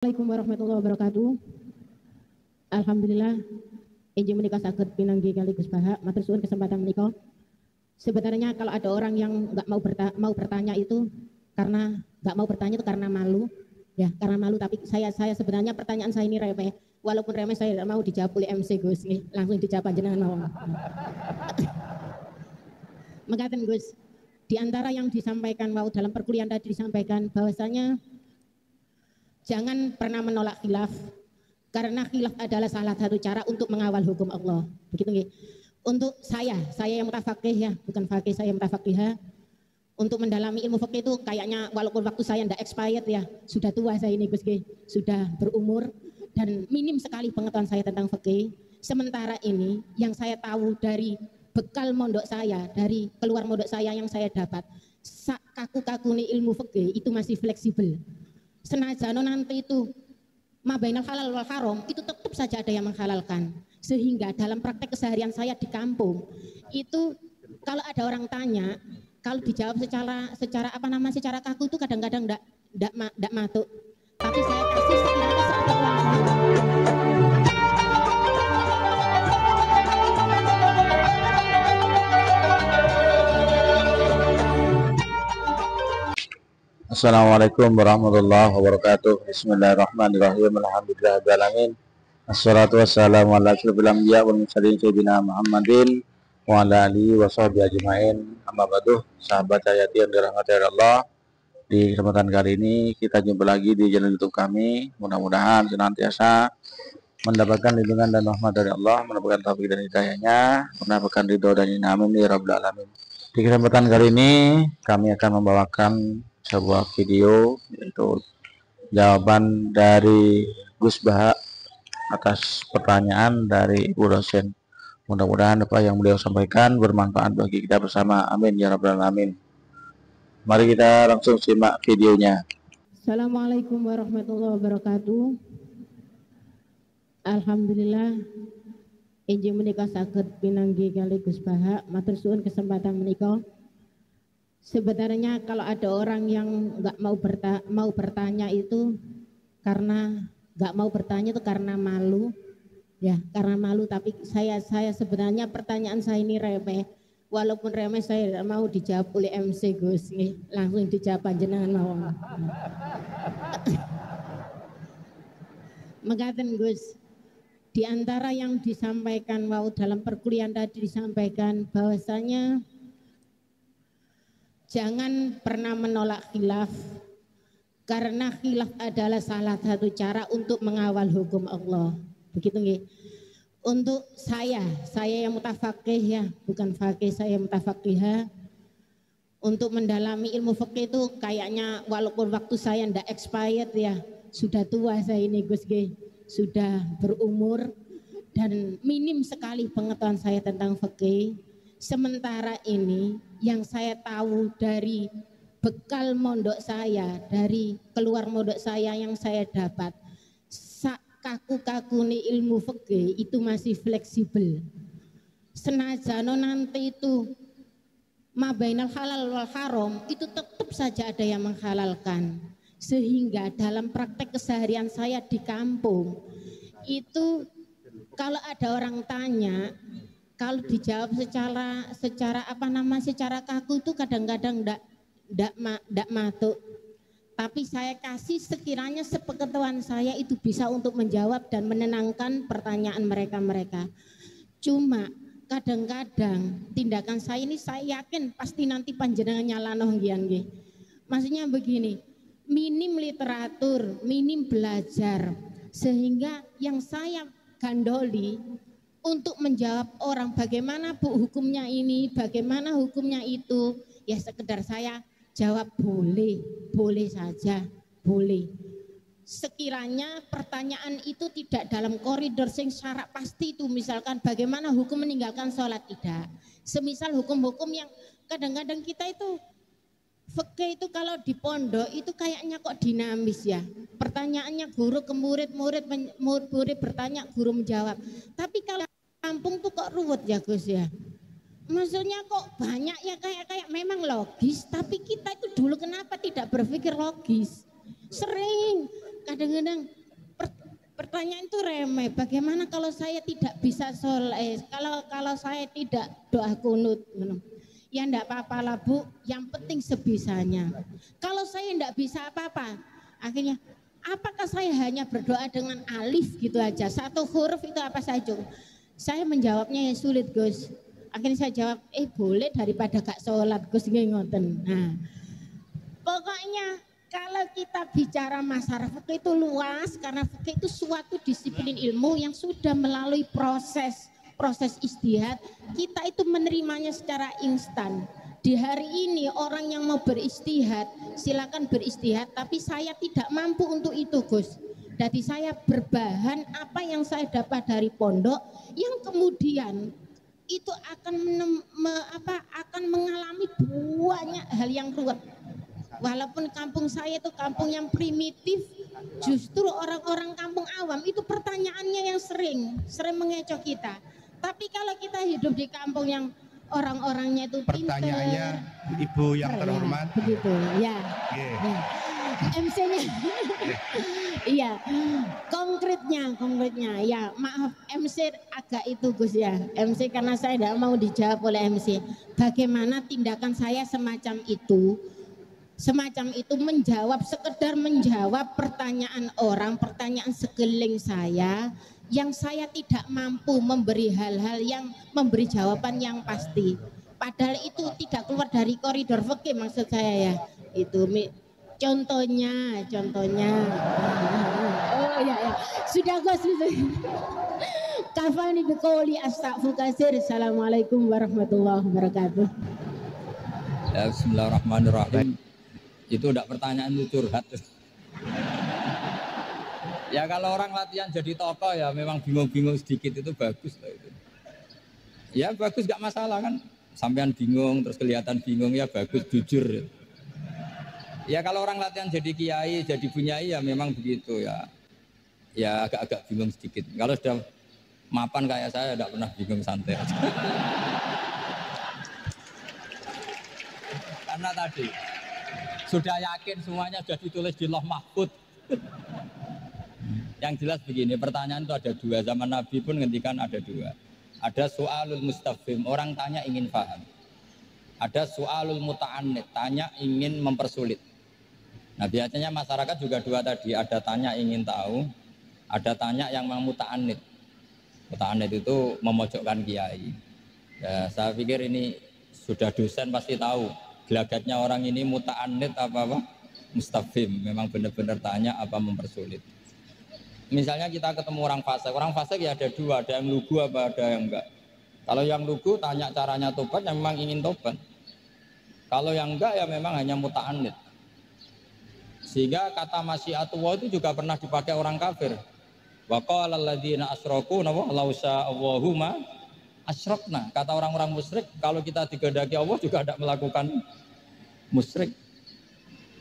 Assalamualaikum warahmatullahi wabarakatuh. Alhamdulillah injil menika saged pinanggi kali Gus Baha, matur suwun kesempatan menika. Sebenarnya kalau ada orang yang nggak mau bertanya itu karena nggak mau bertanya itu karena malu, ya karena malu. Tapi saya sebenarnya pertanyaan saya ini remeh, walaupun remeh saya tidak mau dijawab oleh MC Gus, nih langsung dijawab jenengan mawon. Mengatakan Gus, di antara yang disampaikan dalam perkuliahan tadi disampaikan bahwasanya jangan pernah menolak khilaf, karena khilaf adalah salah satu cara untuk mengawal hukum Allah. Begitu nggih. Untuk saya yang mutafaqih ya, bukan fakih, saya mutafaqihah. Untuk mendalami ilmu fikih itu kayaknya walaupun waktu saya ndak expired ya, sudah tua saya ini Gus nggih, sudah berumur dan minim sekali pengetahuan saya tentang fikih. Sementara ini yang saya tahu dari bekal mondok saya, dari keluar mondok saya yang saya dapat, kaku-kaku nih ilmu fikih itu masih fleksibel. Senajan nanti itu mabainal halal wal haram itu tetap saja ada yang menghalalkan, sehingga dalam praktek keseharian saya di kampung itu kalau ada orang tanya, kalau dijawab secara kaku itu kadang-kadang ndak matuk, tapi saya kasih sekiranya sepengetahuan saya. Assalamualaikum warahmatullahi wabarakatuh. Bismillahirrahmanirrahim. Alhamdulillahirrahmanirrahim. Assalatu wassalamu ala asyrofil anbiya wal mursalin sayyidina Muhammadin wa ala alihi wa sahbihi ajmain. Amma ba'du, sahabat hayati yang dirahmati Allah. Di kesempatan kali ini kita jumpa lagi di channel YouTube kami. Mudah-mudahan senantiasa mendapatkan lindungan dan rahmat dari Allah, mendapatkan taufik dan hidayahnya, mendapatkan ridho dan amin ya rabbal alamin. Di kesempatan kali ini kami akan membawakan sebuah video, yaitu jawaban dari Gus Baha atas pertanyaan dari Ibu dosen. Mudah-mudahan apa yang beliau sampaikan bermanfaat bagi kita bersama, amin ya rabbal alamin. Mari kita langsung simak videonya. Assalamualaikum warahmatullahi wabarakatuh. Alhamdulillah injil menika saged pinanggi kali Gus Baha, matur suwun kesempatan menika. Sebenarnya kalau ada orang yang nggak mau bertanya itu karena nggak mau bertanya itu karena malu, ya karena malu. Tapi saya sebenarnya pertanyaan saya ini remeh, walaupun remeh saya tidak mau dijawab oleh MC Gus, nih langsung dijawab jenengan mawon. Mengatakan Gus, di antara yang disampaikan dalam perkuliahan tadi disampaikan bahwasanya jangan pernah menolak khilaf, karena khilaf adalah salah satu cara untuk mengawal hukum Allah. Begitu nggih. Untuk saya yang mutafaqih ya, bukan fakih, saya mutafaqihah. Untuk mendalami ilmu fikih itu kayaknya walaupun waktu saya ndak expired ya, sudah tua saya ini Gus nggih, sudah berumur dan minim sekali pengetahuan saya tentang fikih. Sementara ini yang saya tahu dari bekal mondok saya, dari keluar mondok saya yang saya dapat, kaku-kaku nih ilmu fikih itu masih fleksibel. Senajan nanti itu mabainal halal wal haram itu tetap saja ada yang menghalalkan, sehingga dalam praktek keseharian saya di kampung itu kalau ada orang tanya, kalau dijawab secara kaku itu kadang-kadang ndak matuk. Tapi saya kasih sekiranya sepengetahuan saya itu bisa untuk menjawab dan menenangkan pertanyaan mereka. Cuma kadang-kadang tindakan saya ini saya yakin pasti nanti panjenengan nyalano nggih. Maksudnya begini, minim literatur, minim belajar, sehingga yang saya gandoli untuk menjawab orang bagaimana Bu hukumnya ini, bagaimana hukumnya itu, ya sekedar saya jawab boleh saja, boleh. Sekiranya pertanyaan itu tidak dalam koridor sing syarat pasti itu, misalkan bagaimana hukum meninggalkan sholat, tidak. Semisal hukum-hukum yang kadang-kadang kita itu fikih itu kalau di pondok itu kayaknya kok dinamis ya. Pertanyaannya guru ke murid bertanya, guru menjawab. Tapi kalau kampung tuh kok ruwet ya Gus ya. Maksudnya kok banyak ya kayak memang logis, tapi kita itu dulu kenapa tidak berpikir logis? Sering kadang-kadang pertanyaan itu remeh. Bagaimana kalau saya tidak bisa sholat? Kalau saya tidak doa kunut? Ya enggak apa-apa lah Bu, yang penting sebisanya. Kalau saya enggak bisa apa-apa, akhirnya apakah saya hanya berdoa dengan alif gitu aja, satu huruf itu apa saja? Saya menjawabnya yang sulit Gus. Akhirnya saya jawab, boleh daripada gak sholat Gus ngoten. Nah, pokoknya kalau kita bicara masalah fikih itu luas, karena fikih itu suatu disiplin ilmu yang sudah melalui proses ijtihad, kita itu menerimanya secara instan. Di hari ini orang yang mau beristihad silakan beristihad, tapi saya tidak mampu untuk itu Gus. Jadi saya berbahan apa yang saya dapat dari pondok, yang kemudian itu akan mengalami banyak hal yang ruwet. Walaupun kampung saya itu kampung yang primitif, justru orang-orang kampung awam itu pertanyaannya yang sering mengecoh kita. Tapi kalau kita hidup di kampung yang orang-orangnya itu pintar, pertanyaannya Ibu yang terhormat, ya, begitu ya. Yeah. MC-nya, iya, konkretnya, ya maaf MC agak itu Gus ya, MC karena saya tidak mau dijawab oleh MC. Bagaimana tindakan saya semacam itu menjawab, sekedar menjawab pertanyaan orang, pertanyaan sekeliling saya, yang saya tidak mampu memberi hal-hal yang memberi jawaban yang pasti. Padahal itu tidak keluar dari koridor fikih maksud saya ya. Itu contohnya. Oh ya. Sudah Gus. Kafani biqouli astaghfiru katsir. Assalamualaikum warahmatullahi wabarakatuh. Ya, bismillahirrahmanirrahim. Itu udah pertanyaan itu curhat. Ya kalau orang latihan jadi tokoh ya memang bingung-bingung sedikit itu bagus lah itu. Ya bagus gak masalah kan. Sampean bingung terus kelihatan bingung ya bagus, jujur. Ya kalau orang latihan jadi kiai, jadi bunyai ya memang begitu ya. Ya agak-agak bingung sedikit. Kalau sudah mapan kayak saya tidak pernah bingung, santai aja. Karena tadi sudah yakin semuanya sudah ditulis di Lauh Mahfudz. Yang jelas begini, pertanyaan itu ada dua. Zaman Nabi pun ngendikan ada dua. Ada soalul mustafhim, orang tanya ingin paham. Ada soalul muta'annid, tanya ingin mempersulit. Nah biasanya masyarakat juga dua tadi, ada tanya ingin tahu, ada tanya yang memang muta'annid. Muta'annid itu memojokkan kiai. Ya, saya pikir ini sudah dosen pasti tahu. Gelagatnya orang ini muta'annid apa mustafhim, memang benar-benar tanya apa mempersulit. Misalnya kita ketemu orang fasik ya ada dua, ada yang lugu apa ada yang enggak. Kalau yang lugu tanya caranya tobat, yang memang ingin tobat. Kalau yang enggak ya memang hanya muta'annid. Sehingga kata masyiatullah itu juga pernah dipakai orang kafir. Wa qala alladziina asyraku law sya'allahu ma asyrakna. Kata orang-orang musyrik, kalau kita dikehendaki Allah juga tidak melakukan musyrik.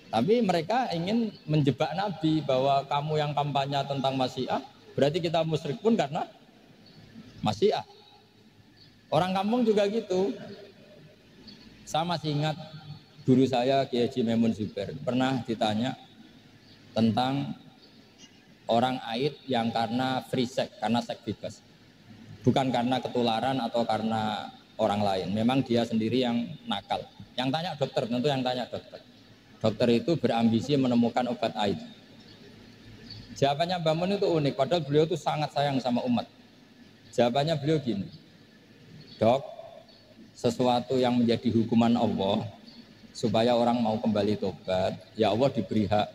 Tapi mereka ingin menjebak Nabi bahwa kamu yang kampanye tentang masyiah, berarti kita musyrik pun karena masyiah. Orang kampung juga gitu. Saya masih ingat guru saya Kiai Haji Maimun Zubair pernah ditanya tentang orang haid yang karena free sex, karena seks bebas. Bukan karena ketularan atau karena orang lain. Memang dia sendiri yang nakal. Yang tanya dokter, tentu yang tanya dokter. Dokter itu berambisi menemukan obat haid. Jawabannya Mbak Mun itu unik, padahal beliau itu sangat sayang sama umat. Jawabannya beliau gini, Dok, sesuatu yang menjadi hukuman Allah supaya orang mau kembali tobat, ya Allah diberi hak.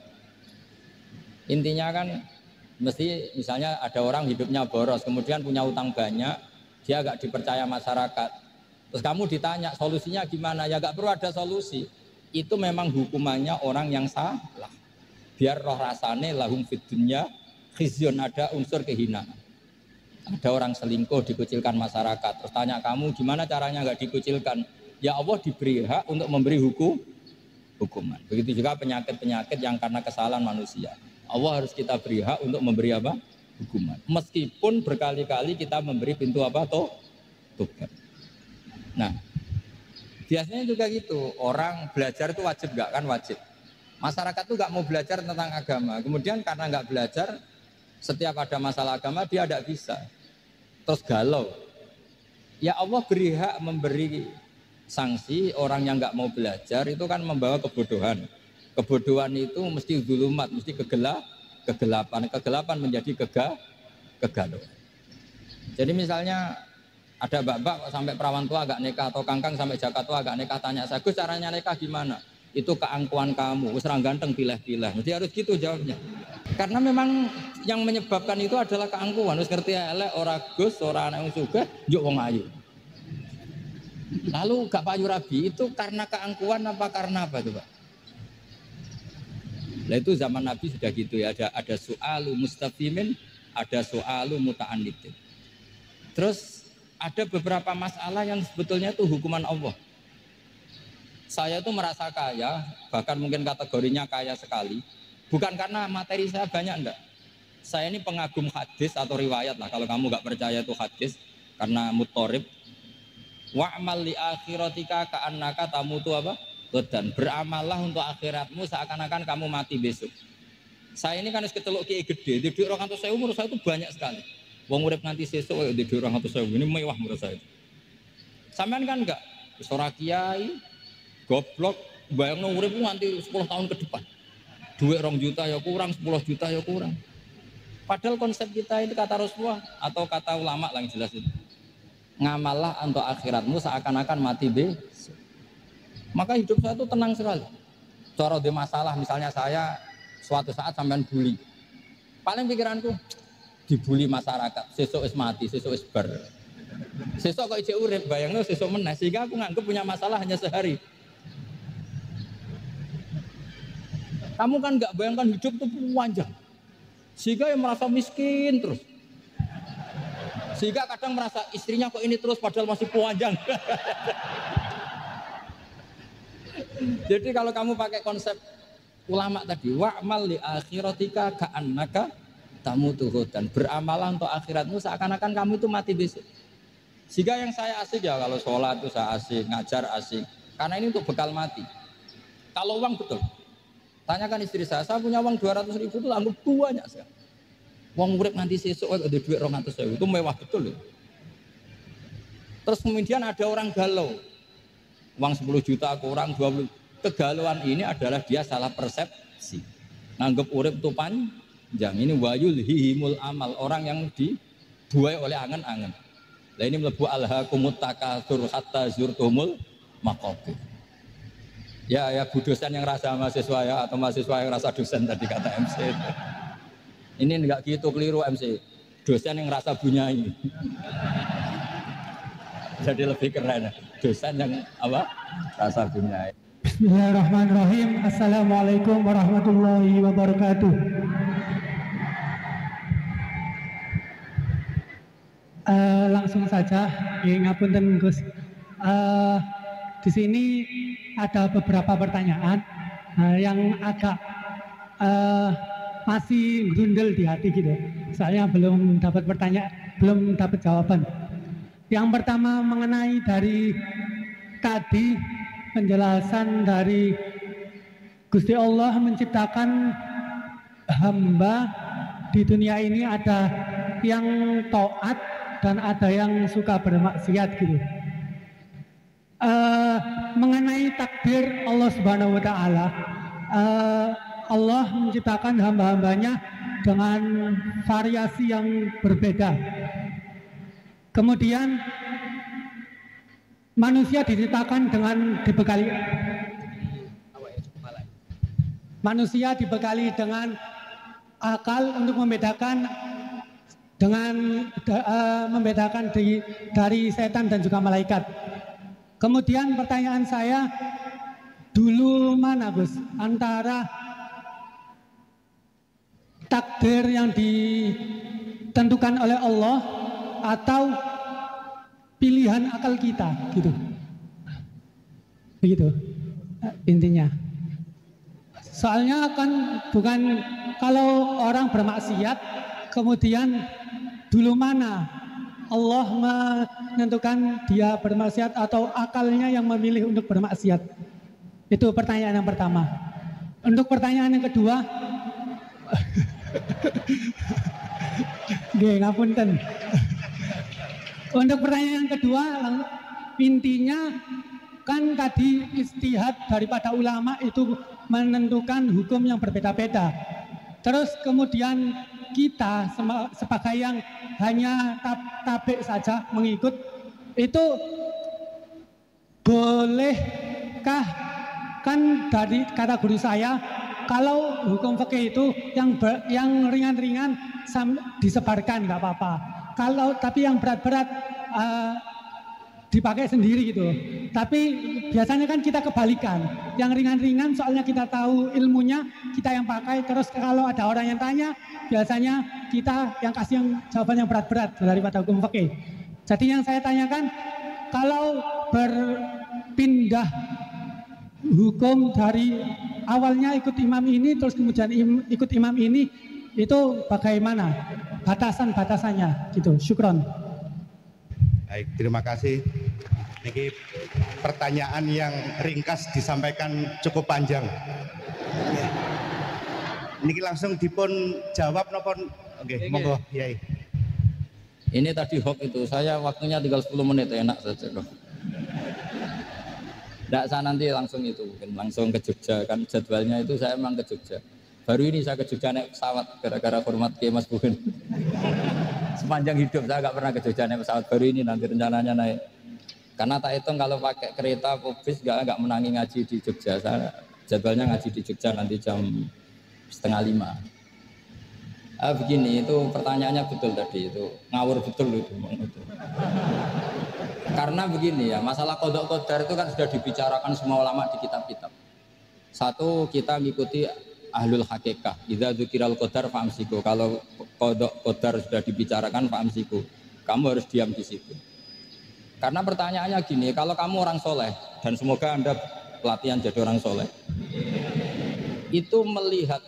Intinya kan mesti misalnya ada orang hidupnya boros, kemudian punya utang banyak, dia agak dipercaya masyarakat. Terus kamu ditanya solusinya gimana? Ya gak perlu ada solusi. Itu memang hukumannya orang yang salah. Biar roh rasane lahum fid dunya khizyun, ada unsur kehinaan. Ada orang selingkuh dikucilkan masyarakat. Terus tanya kamu gimana caranya nggak dikucilkan? Ya Allah diberi hak untuk memberi hukuman. Begitu juga penyakit-penyakit yang karena kesalahan manusia. Allah harus kita beri hak untuk memberi apa? Hukuman. Meskipun berkali-kali kita memberi pintu apa? Tobat. Nah, biasanya juga gitu, orang belajar itu wajib nggak kan? Wajib. Masyarakat tuh nggak mau belajar tentang agama. Kemudian karena nggak belajar, setiap ada masalah agama dia tidak bisa. Terus galau. Ya Allah beri hak memberi sanksi orang yang nggak mau belajar itu kan membawa kebodohan. Kebodohan itu mesti zulumat, mesti kegelapan. Kegelapan menjadi kegalauan. Jadi misalnya ada mbak-mbak sampai perawan tua agak nikah atau kangkang sampai jaka tua agak nikah, tanya saya, Gus caranya nikah gimana? Itu keangkuhan kamu, serang ganteng pilih-pilih. Mesti harus gitu jawabnya. Karena memang yang menyebabkan itu adalah keangkuhan. Terus ngerti elek ora Gus, ora anak yang sugih, njuk wong ayu. Lalu gak payu rabi itu karena keangkuhan apa karena apa tuh Pak? Nah itu zaman Nabi sudah gitu ya, ada soalu mustafimin, ada soalu muta'anidin. Terus ada beberapa masalah yang sebetulnya itu hukuman Allah. Saya itu merasa kaya, bahkan mungkin kategorinya kaya sekali, bukan karena materi saya banyak enggak. Saya ini pengagum hadis atau riwayat lah, kalau kamu nggak percaya itu hadis karena mutorib. Wa'mal li akhiratika ka'annaka tamutu apa? Dan beramallah untuk akhiratmu seakan-akan kamu mati besok. Saya ini kan keceluk kiai gede, di dhuwit 200.000 menurut saya itu banyak sekali. Wong urip nganti sesuk di dhuwit 200.000 ini mewah menurut saya. Sampean kan enggak, wis ora kiai, goblok, bayangno urip nganti 10 tahun ke depan. Duit 2 juta ya kurang, 10 juta ya kurang. Padahal konsep kita itu kata Rasulullah atau kata ulama lah yang jelas itu. Ngamallah untuk akhiratmu seakan-akan mati besok. Maka hidup saya itu tenang sekali. Cara ada masalah, misalnya saya suatu saat sampean bully. Paling pikiranku dibully masyarakat, sesuk wis mati, sesuk wis bar. Sesuk kok ijek urip, bayangno sesuk meneh, sehingga aku nganggep punya masalah hanya sehari. Kamu kan nggak bayangkan hidup itu panjang, sehingga yang merasa miskin terus, sehingga kadang merasa istrinya kok ini terus padahal masih panjang. Jadi kalau kamu pakai konsep ulama tadi, wa'mal li akhiratika ka'annaka tamutu dan beramalah untuk akhiratmu seakan-akan kamu itu mati besok. Sehingga yang saya asik ya kalau sholat itu saya asik, ngajar asik, karena ini untuk bekal mati. Kalau uang betul, tanyakan istri saya punya uang 200.000 itu anggap banyak sekali. Uang urip nanti sesuk ada duit 200.000 itu mewah betul. Terus kemudian ada orang galau, uang 10 juta kurang 20. Kegalauan ini adalah dia salah persepsi, nganggep urip itu panjang. Ini wayul hihimul amal, orang yang dibuai oleh angan-angan. Nah ini melebu alhaqumut takatsur hatta zurtumul maqabir. Ya Bu dosen yang rasa mahasiswa ya, atau mahasiswa yang rasa dosen tadi kata MC. Ini enggak gitu, keliru MC. Dosen yang rasa bunyai. Jadi lebih keren. Dosen yang apa? Rasa bunyai. Bismillahirrahmanirrahim. Assalamualaikum warahmatullahi wabarakatuh. Langsung saja, ngapunten Gus. Di sini ada beberapa pertanyaan yang agak masih grundel di hati gitu. Saya belum dapat jawaban. Yang pertama mengenai dari tadi penjelasan dari Gusti Allah menciptakan hamba di dunia ini, ada yang taat dan ada yang suka bermaksiat gitu. Mengenai takdir Allah Subhanahu wa Ta'ala, Allah menciptakan hamba-hambanya dengan variasi yang berbeda. Kemudian manusia diciptakan dengan dibekali dengan akal untuk membedakan dari setan dan juga malaikat. Kemudian pertanyaan saya, dulu mana Gus antara takdir yang ditentukan oleh Allah atau pilihan akal kita gitu. Begitu intinya. Soalnya kan bukan kalau orang bermaksiat kemudian dulu mana Allah menentukan dia bermaksiat atau akalnya yang memilih untuk bermaksiat. Itu pertanyaan yang pertama. Untuk pertanyaan yang kedua, nggih ngapunten. Untuk pertanyaan yang kedua, intinya kan tadi ijtihad daripada ulama itu menentukan hukum yang berbeda-beda. Terus kemudian kita sebagai yang hanya tabik saja mengikut, itu bolehkah, kan dari kata guru saya, kalau hukum fikih itu yang ringan-ringan disebarkan nggak apa-apa. Tapi yang berat-berat dipakai sendiri gitu. Tapi biasanya kan kita kebalikan. Yang ringan-ringan soalnya kita tahu ilmunya, kita yang pakai. Terus kalau ada orang yang tanya, biasanya kita yang kasih yang jawaban yang berat-berat daripada hukum fikih. Jadi yang saya tanyakan, kalau berpindah hukum dari awalnya ikut imam ini, terus kemudian ikut imam ini, itu bagaimana batasan-batasannya gitu. Syukron. Baik, terima kasih. Ini pertanyaan yang ringkas disampaikan cukup panjang. Ini langsung dipun jawab nopon. Oke, monggo, Yai. Ini tadi hoax itu, saya waktunya tinggal 10 menit, enak saja kok. Tidak, saya nanti langsung itu, mungkin langsung ke Jogja, kan jadwalnya itu saya memang ke Jogja. Baru ini saya ke Jogja naik pesawat, gara-gara hormat ke Mas Buhin. Sepanjang hidup saya nggak pernah ke Jogja naik pesawat, baru ini nanti rencananya naik. Karena tak hitung kalau pakai kereta atau bis nggak menangi ngaji di Jogja. Saya jadwalnya ngaji di Jogja nanti jam 4:30. Begini, itu pertanyaannya betul tadi, itu ngawur betul itu. Karena begini ya, masalah qadha qadar itu kan sudah dibicarakan semua ulama di kitab-kitab. Satu, kita mengikuti ahlul hakikah. Idza dzukiral qadar fa'amsiku. Kalau qadha qadar sudah dibicarakan fa'amsiku, kamu harus diam di situ. Karena pertanyaannya gini, kalau kamu orang soleh, dan semoga Anda pelatihan jadi orang soleh, itu melihat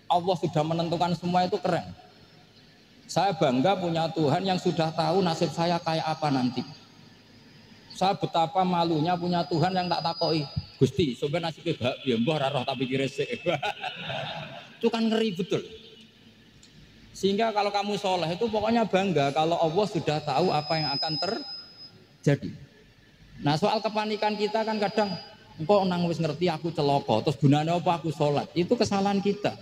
Allah sudah menentukan semua, itu keren. Saya bangga punya Tuhan yang sudah tahu nasib saya kayak apa nanti. Saya betapa malunya punya Tuhan yang tak takoi, Gusti, sebenarnya nasibnya bahagia, mbah raro tapi kiresik. Itu kan ngeri betul. Sehingga kalau kamu soleh itu pokoknya bangga kalau Allah sudah tahu apa yang akan terjadi. Nah, soal kepanikan kita kan kadang, engkau nang wis ngerti aku celoko, terus gunanya apa aku sholat, itu kesalahan kita.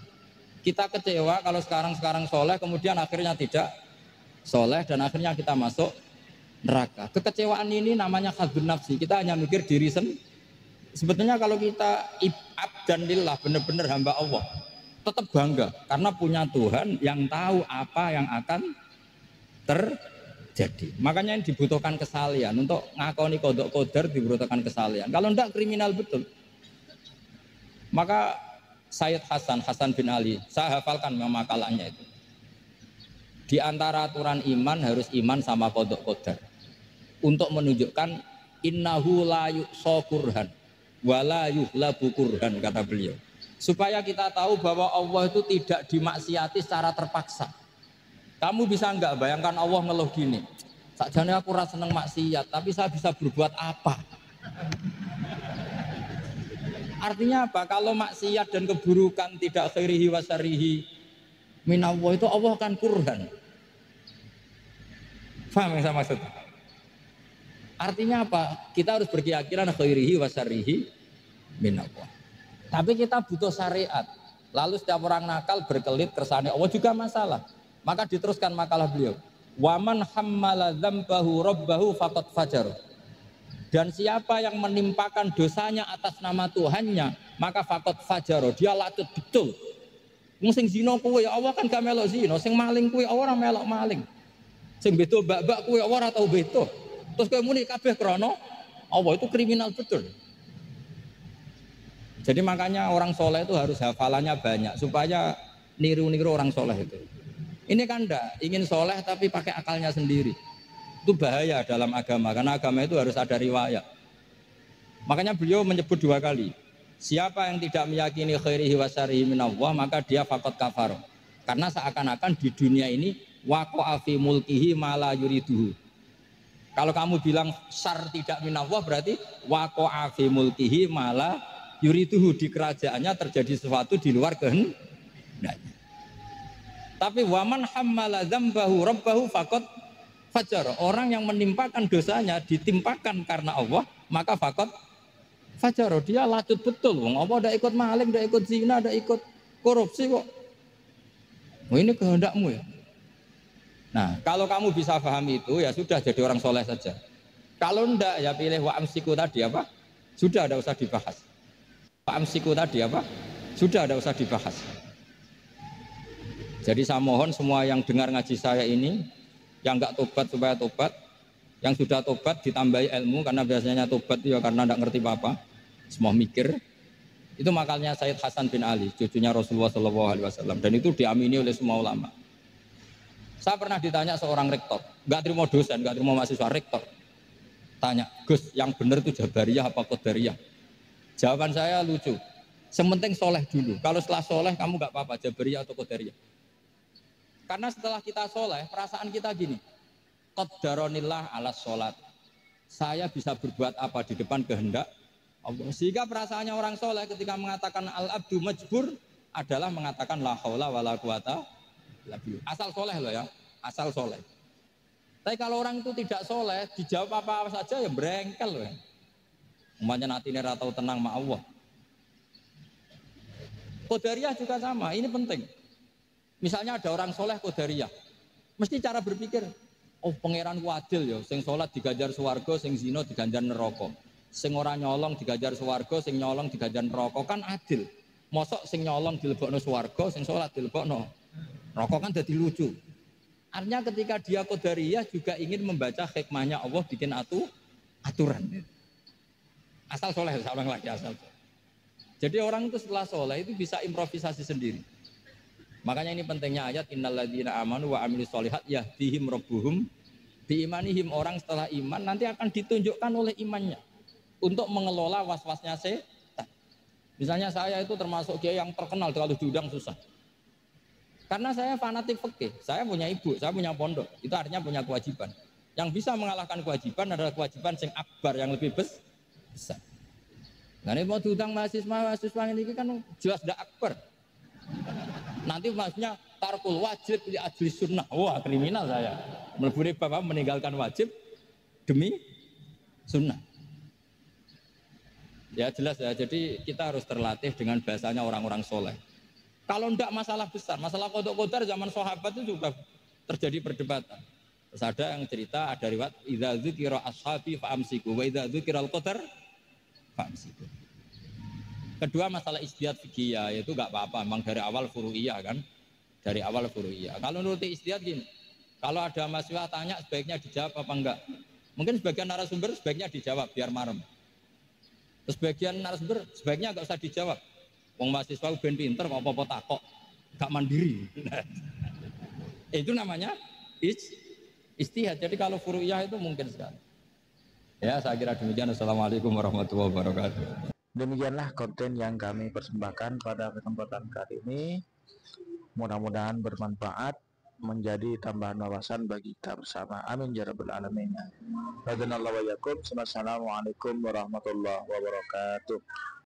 Kita kecewa kalau sekarang soleh, kemudian akhirnya tidak soleh, dan akhirnya kita masuk neraka. Kekecewaan ini namanya khadun nafsi. Kita hanya mikir diri sendiri. Sebetulnya kalau kita abdan lillah, benar-benar hamba Allah, tetap bangga karena punya Tuhan yang tahu apa yang akan terjadi. Makanya yang dibutuhkan kesalian untuk ngakoni qadha qadar, dibutuhkan kesalian. Kalau enggak, kriminal betul. Maka Sayyid Hasan bin Ali, saya hafalkan makalannya itu. Di antara aturan iman harus iman sama qadha qadar. Untuk menunjukkan innahu la yuqsa kurhan wa la yuhlabu kurhan, kata beliau. Supaya kita tahu bahwa Allah itu tidak dimaksiati secara terpaksa. Kamu bisa enggak bayangkan Allah ngeluh gini, sakjane aku ora seneng maksiat, tapi saya bisa berbuat apa? Artinya apa? Kalau maksiat dan keburukan tidak khairihi wa syarrihi minallah, itu Allah akan kurhan. Paham yang saya maksud? Artinya apa? Kita harus berkeyakinan khairihi wa syarrihi minallah. Tapi kita butuh syariat. Lalu setiap orang nakal berkelit kersane Allah juga masalah. Maka diteruskan makalah beliau. Waman hammala dzambahu rabbahu faqad fajar. Dan siapa yang menimpakan dosanya atas nama Tuhannya, maka faqad fajaro, dia latut betul. Wong sing zina kuwi Allah kan gak melok zina, sing maling kuwi ora melok maling. Sing beto bak-bak kuwi ora tau beto. Terus kowe muni kabeh krana Allah, itu kriminal betul. Jadi makanya orang soleh itu harus hafalannya banyak supaya niru-niru orang soleh itu. Ini kan enggak ingin soleh tapi pakai akalnya sendiri. Itu bahaya dalam agama, karena agama itu harus ada riwayat. Makanya beliau menyebut 2 kali. Siapa yang tidak meyakini khairihi wa syarrihi minallah, maka dia faqad kafar. Karena seakan-akan di dunia ini waqa'a fi mulkihi ma la yuriduhu. Kalau kamu bilang syar tidak minallah, berarti waqa'a fi mulkihi ma la Yurituhu di kerajaannya terjadi sesuatu di luar kehendaknya. Tapi waman hammala dzambahu rabbahu faqad fajar. Orang yang menimpakan dosanya ditimpakan karena Allah, maka faqad fajar. Dia lacut betul. Wong apa ndak ikut maling, ndak ikut zina, ndak ikut korupsi kok. Oh, ini kehendakmu ya. Nah, kalau kamu bisa pahami itu ya sudah jadi orang soleh saja. Kalau ndak ya pilih wa amsiku tadi apa? Sudah ada usah dibahas. Wa amsiku tadi apa? Sudah ada usah dibahas. Jadi saya mohon semua yang dengar ngaji saya ini, yang enggak tobat supaya tobat, yang sudah tobat ditambahi ilmu karena biasanya tobat ya karena enggak ngerti apa-apa, semua mikir. Itu makalnya Sayyid Hasan bin Ali, cucunya Rasulullah SAW, dan itu diamini oleh semua ulama. Saya pernah ditanya seorang rektor, enggak terima dosen, enggak terima mahasiswa, rektor. Tanya, Gus, yang benar itu Jabariyah apa Qadariyah? Jawaban saya lucu. Sementing soleh dulu. Kalau setelah soleh kamu enggak apa-apa, Jabariyah atau Qadariyah. Karena setelah kita soleh, perasaan kita gini, qaddaronillah ala sholat. Saya bisa berbuat apa di depan kehendak Allah. Sehingga perasaannya orang soleh ketika mengatakan al-abdu majbur adalah mengatakan la haula wala quwata illa billah. Asal soleh loh ya, asal soleh. Tapi kalau orang itu tidak soleh, dijawab apa-apa saja ya berengkel loh ya. Umpamanya nanti ratau tenang ma Allah. Qadariyah juga sama, ini penting. Misalnya ada orang soleh Qadariyah, mesti cara berpikir, oh pangeran adil ya, sing sholat diganjar swarga, sing zina diganjar neraka, sing ora nyolong diganjar swarga, sing nyolong diganjar neraka, kan adil. Mosok sing nyolong dilebokno swarga, sing sholat dilebokno neraka, kan jadi lucu. Artinya ketika dia Qadariyah juga ingin membaca hikmahnya Allah bikin aturan. Asal soleh, seorang lagi asal. Jadi orang itu setelah soleh itu bisa improvisasi sendiri. Makanya ini pentingnya ayat innalladzina amanu wa amilus sholihat yahdihim rabbuhum biimanihim. Orang setelah iman nanti akan ditunjukkan oleh imannya untuk mengelola was-wasnya setan. Misalnya saya itu termasuk kiai yang terkenal kalau diundang susah. Karena saya fanatik fikih, saya punya ibu, saya punya pondok. Itu artinya punya kewajiban. Yang bisa mengalahkan kewajiban adalah kewajiban sing akbar yang lebih besar. Nah ini mau diundang mahasiswa ini kan jelas tidak akbar. Nanti maksudnya tarkul wajib di ajli sunnah. Wah kriminal saya. Meleburi bapak meninggalkan wajib demi sunnah. Ya jelas ya. Jadi kita harus terlatih dengan bahasanya orang-orang soleh. Kalau tidak masalah besar, masalah qada-qadar zaman sahabat itu juga terjadi perdebatan. Terus ada yang cerita, ada riwayat idza dzukira ashabi fa'amsiku wa idza dzukiral qadar fa'amsiku. Kedua masalah ijtihad fikih yaitu enggak apa-apa, memang dari awal furu'iyah kan. Dari awal furu'iyah. Kalau nuruti ijtihad gini, kalau ada mahasiswa tanya sebaiknya dijawab apa enggak? Mungkin sebagian narasumber sebaiknya dijawab biar marem. Terus sebagian narasumber sebaiknya enggak usah dijawab. Wong mahasiswa ben pinter kok apa-apa takok, enggak mandiri. Itu namanya ijtihad. Jadi kalau furu'iyah itu mungkin sekali. Ya, saya kira demikian. Assalamualaikum warahmatullahi wabarakatuh. Demikianlah konten yang kami persembahkan pada kesempatan kali ini. Mudah-mudahan bermanfaat, menjadi tambahan wawasan bagi kita bersama. Amin ya rabbal alamin. Wassalamualaikum warahmatullahi wabarakatuh.